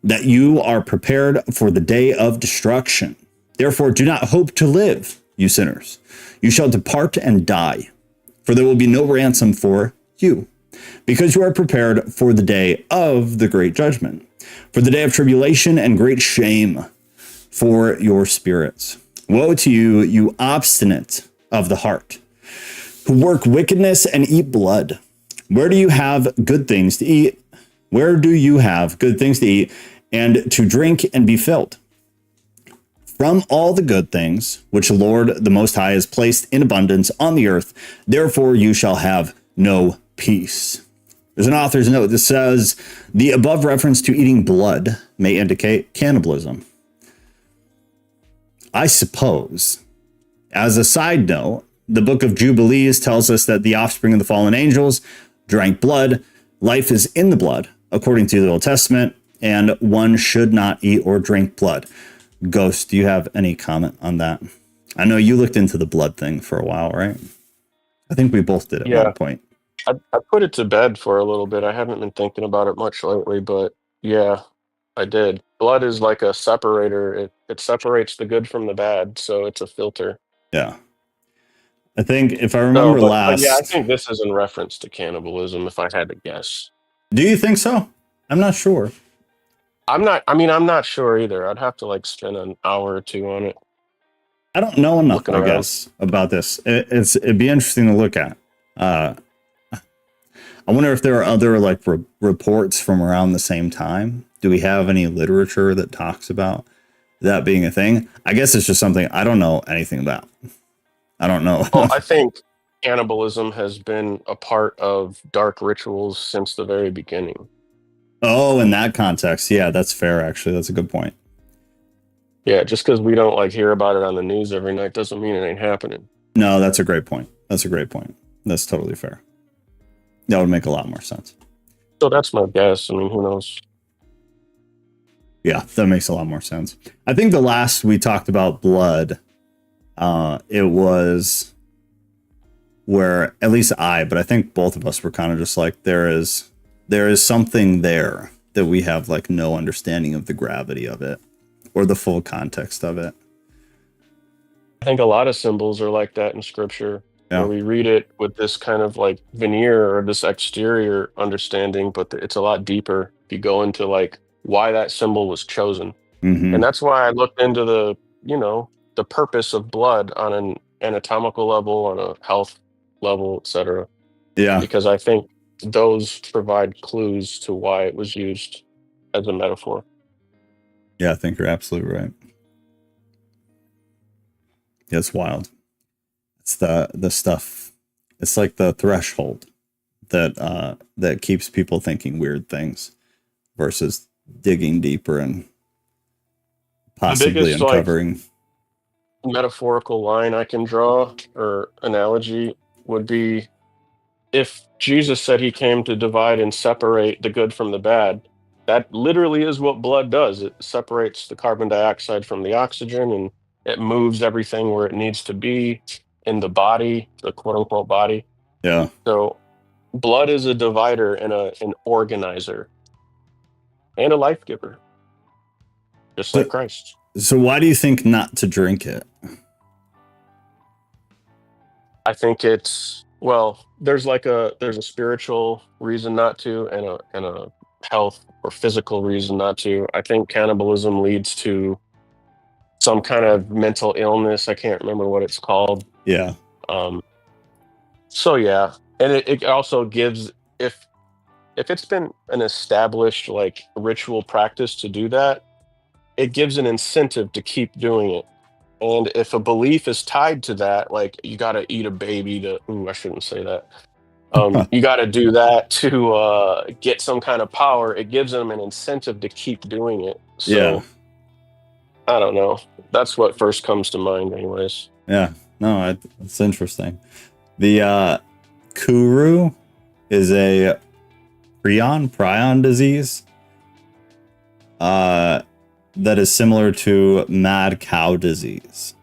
that you are prepared for the day of destruction. Therefore, do not hope to live, you sinners. You shall depart and die, for there will be no ransom for you, because you are prepared for the day of the great judgment, for the day of tribulation and great shame for your spirits. Woe to you, you obstinate of the heart, who work wickedness and eat blood. Where do you have good things to eat? Where do you have good things to eat and to drink and be filled? From all the good things which the Lord the Most High has placed in abundance on the earth, therefore you shall have no peace. There's an author's note that says the above reference to eating blood may indicate cannibalism. I suppose, as a side note, the book of Jubilees tells us that the offspring of the fallen angels drank blood. Life is in the blood, according to the Old Testament, and one should not eat or drink blood. Ghost, do you have any comment on that? I know you looked into the blood thing for a while, right? I think we both did at one point. I put it to bed for a little bit. I haven't been thinking about it much lately, but yeah, I did. Blood is like a separator. It separates the good from the bad, so it's a filter. Yeah. I think if I remember but yeah, I think this is in reference to cannibalism, if I had to guess. Do you think so? I'm not sure. I'm not sure either. I'd have to like spend an hour or two on it. I don't know enough, I guess, about this. It'd be interesting to look at. I wonder if there are other like reports from around the same time. Do we have any literature that talks about that being a thing? I guess it's just something I don't know anything about. I don't know. Well, I think cannibalism has been a part of dark rituals since the very beginning. Oh, in that context. Yeah, that's fair, actually. That's a good point. Yeah, just because we don't like hear about it on the news every night doesn't mean it ain't happening. No, that's a great point. That's totally fair. That would make a lot more sense. So that's my guess. I mean, who knows? Yeah, that makes a lot more sense. I think the last we talked about blood, it was where at least but I think both of us were kind of just like, there is something there that we have like no understanding of the gravity of it or the full context of it. I think a lot of symbols are like that in scripture. Yeah. Where we read it with this kind of like veneer or this exterior understanding, but it's a lot deeper if you go into like why that symbol was chosen. Mm-hmm. And that's why I looked into the purpose of blood on an anatomical level, on a health level, etc. Yeah. Because I think those provide clues to why it was used as a metaphor. Yeah, I think you're absolutely right. Yeah, it's wild. It's the stuff. It's like the threshold that keeps people thinking weird things versus digging deeper and possibly uncovering. Metaphorical line I can draw or analogy would be if Jesus said he came to divide and separate the good from the bad, That literally is what blood does. It separates the carbon dioxide from the oxygen, and it moves everything where it needs to be in the body, the quote unquote body. Yeah. So blood is a divider and an organizer and a life giver, just like So, Christ. so why do you think not to drink it? I think there's a spiritual reason not to, and a health or physical reason not to. I think cannibalism leads to some kind of mental illness. I can't remember what it's called. Yeah. So yeah, and it also gives, if it's been an established like ritual practice to do that, it gives an incentive to keep doing it. And if a belief is tied to that, like you got to eat a baby to, ooh, I shouldn't say that. You got to do that to get some kind of power. It gives them an incentive to keep doing it. So Yeah. I don't know. That's what first comes to mind, anyways. Yeah. No, it's interesting. The Kuru is a prion disease that is similar to mad cow disease.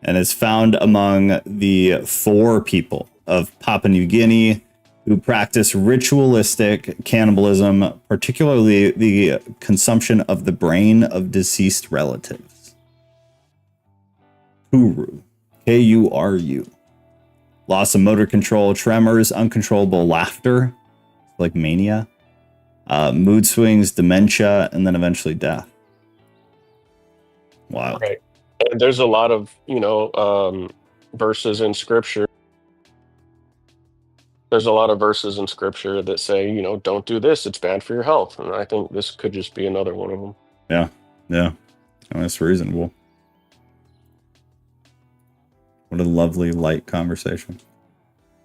And it's found among the Thor people of Papua New Guinea who practice ritualistic cannibalism, particularly the consumption of the brain of deceased relatives. Kuru. Kuru. Loss of motor control, tremors, uncontrollable laughter, like mania, mood swings, dementia, and then eventually death. Wow. Right. And there's a lot of, verses in scripture. There's a lot of verses in scripture that say, don't do this. It's bad for your health. And I think this could just be another one of them. Yeah. Yeah. Oh, that's reasonable. What a lovely, light conversation.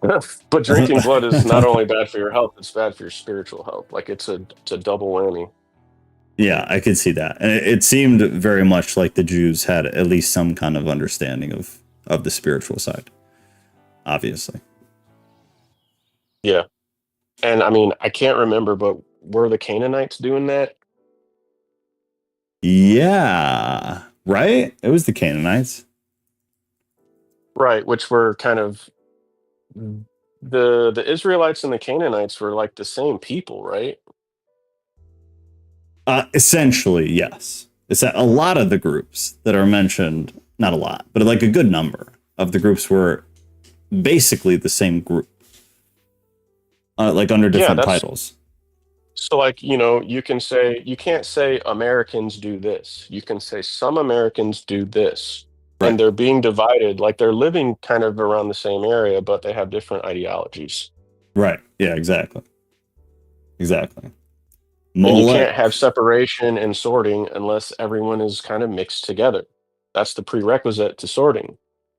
But drinking blood is not only bad for your health, it's bad for your spiritual health. Like it's a double whammy. Yeah, I could see that. And it seemed very much like the Jews had at least some kind of understanding of the spiritual side, obviously. Yeah. And I mean, I can't remember, but were the Canaanites doing that? Yeah, right? It was the Canaanites. Right, which were kind of the Israelites and the Canaanites were like the same people, right? Essentially, yes. It's that a lot of the groups that are mentioned, not a lot, but like a good number of the groups were basically the same group, like under different titles. So like, you can't say Americans do this. You can say some Americans do this. Right. And they're being divided, like they're living kind of around the same area, but they have different ideologies. Right. Yeah, exactly. Exactly. And you can't have separation and sorting unless everyone is kind of mixed together. That's the prerequisite to sorting.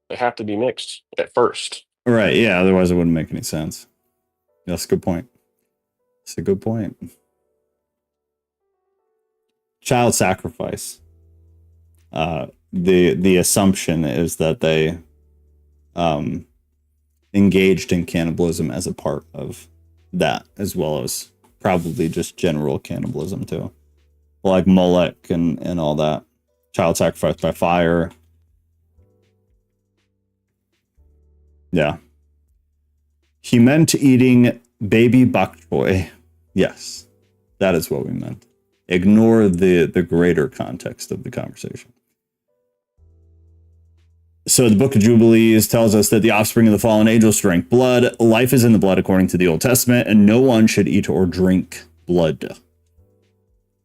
They have to be mixed at first. Right. Yeah. Otherwise, it wouldn't make any sense. That's a good point. That's a good point. Child sacrifice. The assumption is that they engaged in cannibalism as a part of that, as well as probably just general cannibalism too, like Molech and all that. Child sacrifice by fire. Yeah. He meant eating baby bok choy. Yes, that is what we meant. Ignore the greater context of the conversation. So the Book of Jubilees tells us that the offspring of the fallen angels drink blood. Life is in the blood according to the Old Testament, and no one should eat or drink blood.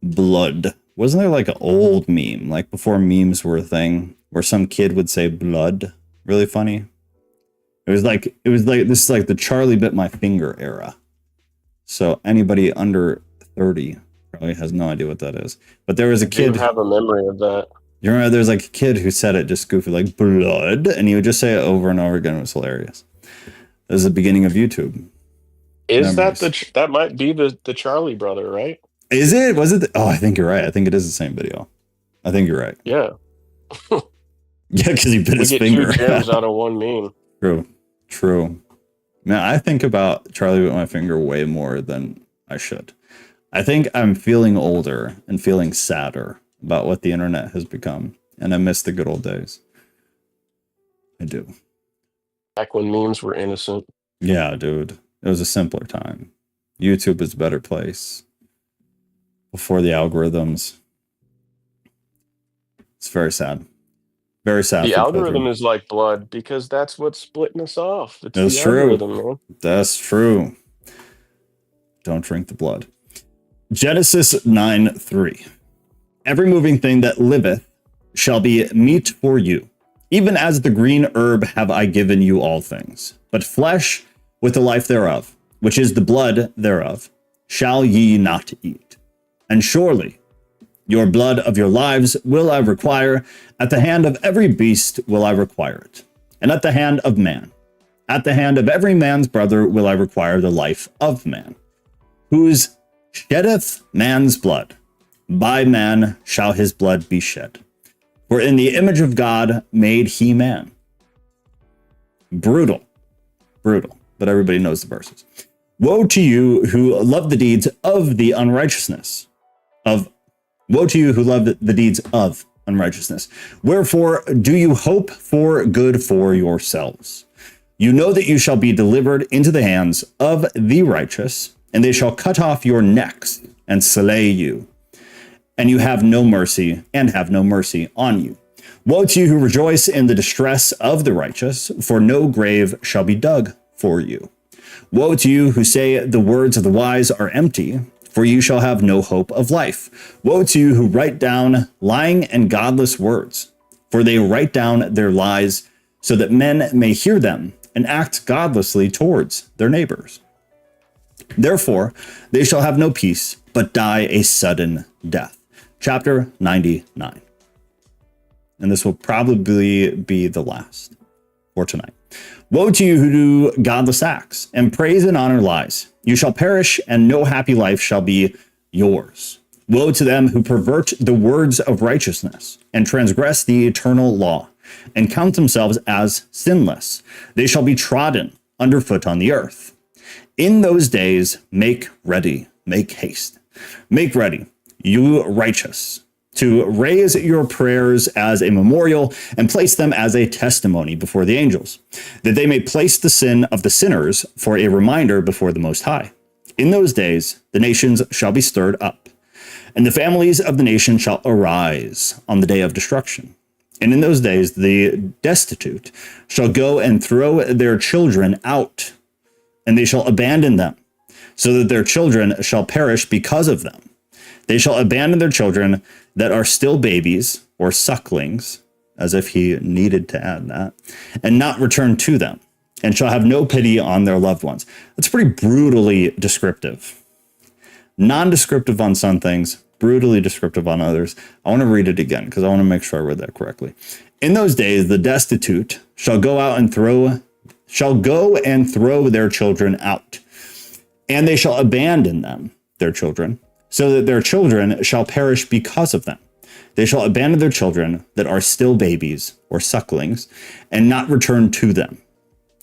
Blood. Wasn't there like an old meme, like before memes were a thing, where some kid would say blood? Really funny. It was like this is like the Charlie bit my finger era. So anybody under 30 probably has no idea what that is. But there was a kid. I have a memory of that. You remember there's like a kid who said it just goofy, like blood, and he would just say it over and over again. It was hilarious. This is the beginning of YouTube. Is memories. That might be the Charlie brother, right? Is it? Was it? I think you're right. I think it is the same video. I think you're right. Yeah. Yeah, because he bit his finger. 2 gems out of one meme. True. Man, I think about Charlie bit my finger way more than I should. I think I'm feeling older and feeling sadder about what the internet has become. And I miss the good old days. I do. Back when memes were innocent. Yeah, dude. It was a simpler time. YouTube is a better place. Before the algorithms. It's very sad. Very sad. The algorithm is like blood because that's what's splitting us off. It's That's the true. algorithm, man. That's true. Don't drink the blood. Genesis 9:3. Every moving thing that liveth shall be meat for you. Even as the green herb have I given you all things. But flesh with the life thereof, which is the blood thereof, shall ye not eat. And surely your blood of your lives will I require. At the hand of every beast will I require it. And at the hand of man. At the hand of every man's brother will I require the life of man. Whose sheddeth man's blood, by man shall his blood be shed. For in the image of God made he man. Brutal. Brutal. But everybody knows the verses. Woe to you who love the deeds of the unrighteousness. Woe to you who love the deeds of unrighteousness. Wherefore do you hope for good for yourselves? You know that you shall be delivered into the hands of the righteous, and they shall cut off your necks and slay you. And you have no mercy, and have no mercy on you. Woe to you who rejoice in the distress of the righteous, for no grave shall be dug for you. Woe to you who say the words of the wise are empty, for you shall have no hope of life. Woe to you who write down lying and godless words, for they write down their lies so that men may hear them and act godlessly towards their neighbors. Therefore, they shall have no peace, but die a sudden death. Chapter 99. And this will probably be the last for tonight. Woe to you who do godless acts and praise and honor lies. You shall perish, and no happy life shall be yours. Woe to them who pervert the words of righteousness and transgress the eternal law and count themselves as sinless. They shall be trodden underfoot on the earth. In those days, make ready, make haste. Make ready, you righteous, to raise your prayers as a memorial and place them as a testimony before the angels, that they may place the sin of the sinners for a reminder before the Most High. In those days, the nations shall be stirred up, and the families of the nation shall arise on the day of destruction. And in those days, the destitute shall go and throw their children out, and they shall abandon them, so that their children shall perish because of them. They shall abandon their children that are still babies or sucklings, as if he needed to add that, and not return to them, and shall have no pity on their loved ones. That's pretty brutally descriptive. Non-descriptive on some things, brutally descriptive on others. I want to read it again because I want to make sure I read that correctly. In those days, the destitute shall go and throw their children out, and they shall abandon them, their children, so that their children shall perish because of them. They shall abandon their children that are still babies or sucklings, and not return to them,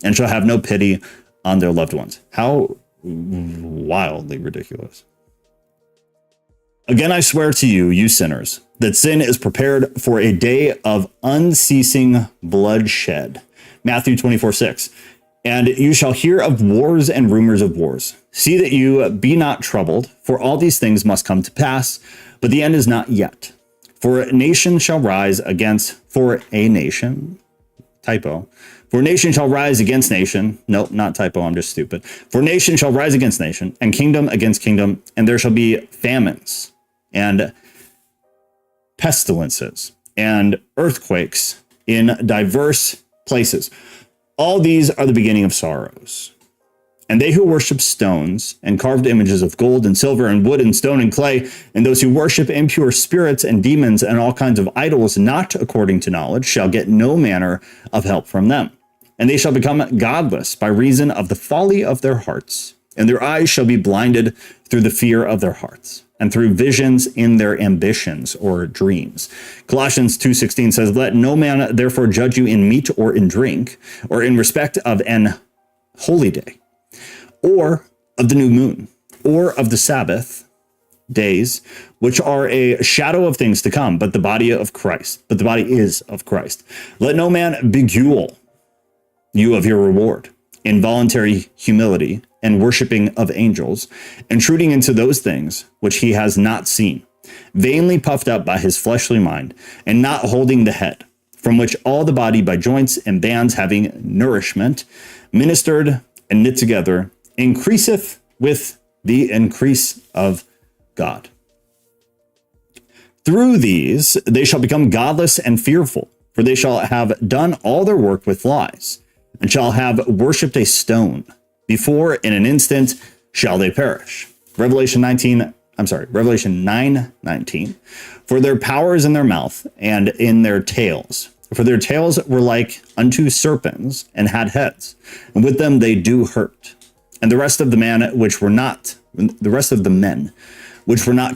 and shall have no pity on their loved ones. How wildly ridiculous. Again, I swear to you, you sinners, that sin is prepared for a day of unceasing bloodshed. Matthew 24:6. And you shall hear of wars and rumors of wars. See that you be not troubled, for all these things must come to pass, but the end is not yet. For a nation shall rise against, for a nation shall rise against nation. Nope, not typo, I'm just stupid. For nation shall rise against nation, and kingdom against kingdom, and there shall be famines, and pestilences, and earthquakes in diverse places. All these are the beginning of sorrows. And they who worship stones and carved images of gold and silver and wood and stone and clay, and those who worship impure spirits and demons and all kinds of idols not according to knowledge, shall get no manner of help from them. And they shall become godless by reason of the folly of their hearts, and their eyes shall be blinded through the fear of their hearts, and through visions in their ambitions or dreams. Colossians 2:16 says, let no man therefore judge you in meat or in drink, or in respect of an holy day, or of the new moon, or of the Sabbath, days, which are a shadow of things to come, but the body of Christ, but the body is of Christ. Let no man beguile you of your reward, involuntary humility and worshiping of angels, intruding into those things which he has not seen, vainly puffed up by his fleshly mind, and not holding the head, from which all the body by joints and bands having nourishment, ministered and knit together, increaseth with the increase of God. Through these they shall become godless and fearful, for they shall have done all their work with lies, and shall have worshipped a stone, before in an instant shall they perish. Revelation 9:19. For their power is in their mouth and in their tails. For their tails were like unto serpents and had heads, and with them they do hurt. And the rest of the men which were not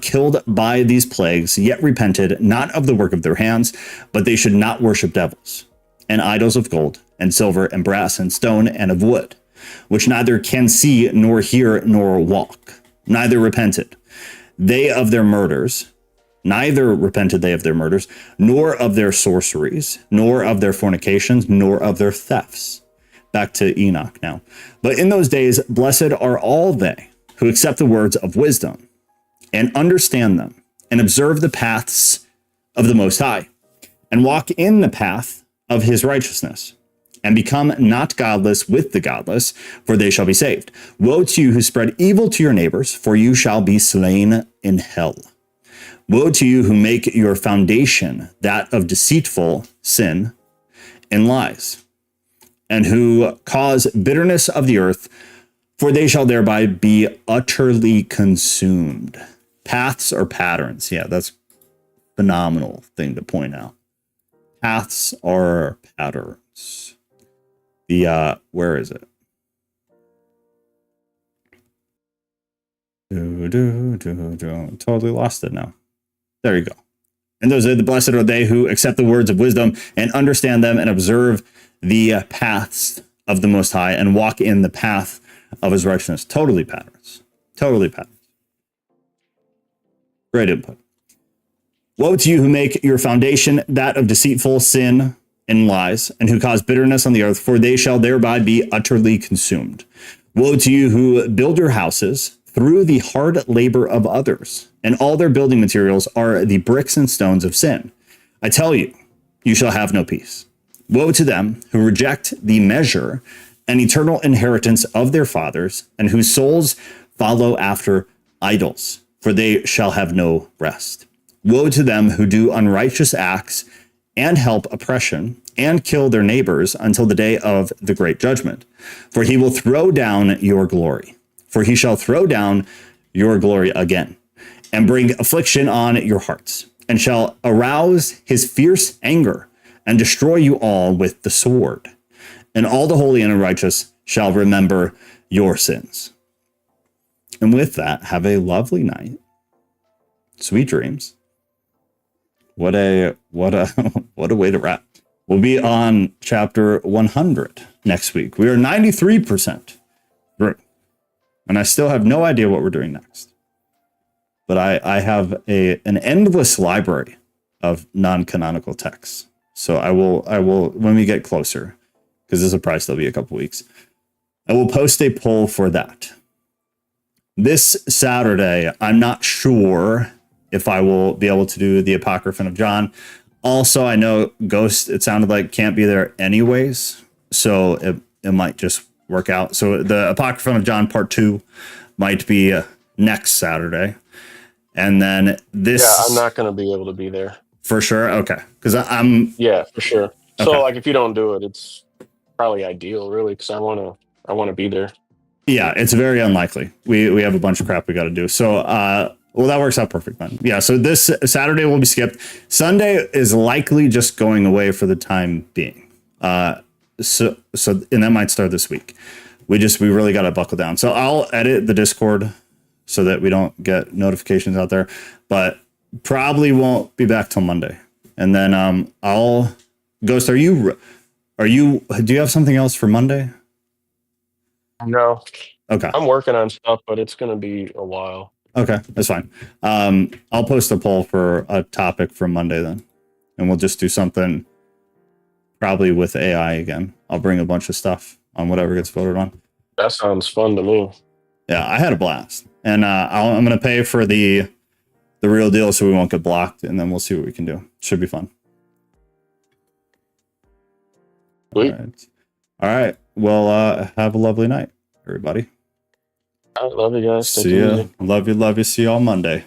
killed by these plagues, yet repented not of the work of their hands, but they should not worship devils, and idols of gold, and silver, and brass, and stone, and of wood, which neither can see, nor hear, nor walk, neither repented they of their murders, nor of their sorceries, nor of their fornications, nor of their thefts. Back to Enoch now. But in those days, blessed are all they who accept the words of wisdom, and understand them, and observe the paths of the Most High, and walk in the path of his righteousness, and become not godless with the godless, for they shall be saved. Woe to you who spread evil to your neighbors, for you shall be slain in hell. Woe to you who make your foundation that of deceitful sin and lies, and who cause bitterness of the earth, for they shall thereby be utterly consumed. Paths or patterns. Yeah, that's a phenomenal thing to point out. Paths are patterns. Where is it? Totally lost it now. There you go. And those are the blessed are they who accept the words of wisdom and understand them and observe the paths of the Most High and walk in the path of his righteousness. Totally patterns. Totally patterns. Great input. Woe to you who make your foundation that of deceitful sin and lies, and who cause bitterness on the earth, for they shall thereby be utterly consumed. Woe to you who build your houses through the hard labor of others, and all their building materials are the bricks and stones of sin. I tell you, you shall have no peace. Woe to them who reject the measure and eternal inheritance of their fathers, and whose souls follow after idols, for they shall have no rest. Woe to them who do unrighteous acts and help oppression, and kill their neighbors until the day of the great judgment. For he will throw down your glory. For he shall throw down your glory again, and bring affliction on your hearts, and shall arouse his fierce anger, and destroy you all with the sword. And all the holy and righteous shall remember your sins. And with that, have a lovely night. Sweet dreams. What a way to wrap. We'll be on chapter 100 next week. We are 93% through, and I still have no idea what we're doing next. But I have an endless library of non-canonical texts. So I will when we get closer, because this will probably still be a couple weeks, I will post a poll for that. This Saturday, I'm not sure if I will be able to do the Apocrypha of John. Also, I know Ghost, it sounded like, can't be there anyways, so it might just work out. So the Apocrypha of John part 2 might be next Saturday. And then this... Yeah, I'm not going to be able to be there. For sure? Okay. Because I'm... Yeah, for sure. Okay. So, like, if you don't do it, it's probably ideal, really, because I want to be there. Yeah, it's very unlikely. We have a bunch of crap we got to do. So, well, that works out perfect then. Yeah, so this Saturday will be skipped. Sunday is likely just going away for the time being. So and that might start this week. We really got to buckle down. So I'll edit the Discord so that we don't get notifications out there, but probably won't be back till Monday. And then I'll Ghost. Do you have something else for Monday? No. Okay. I'm working on stuff, but it's going to be a while. Okay, that's fine. I'll post a poll for a topic for Monday then, and we'll just do something probably with AI again. I'll bring a bunch of stuff on whatever gets voted on. That sounds fun to me. Yeah, I had a blast, and I'm gonna pay for the real deal so we won't get blocked, and then we'll see what we can do. Should be fun. Sweet. All right. Well, have a lovely night, everybody. I love you guys. Take See it ya. easy. Love you. See you on Monday.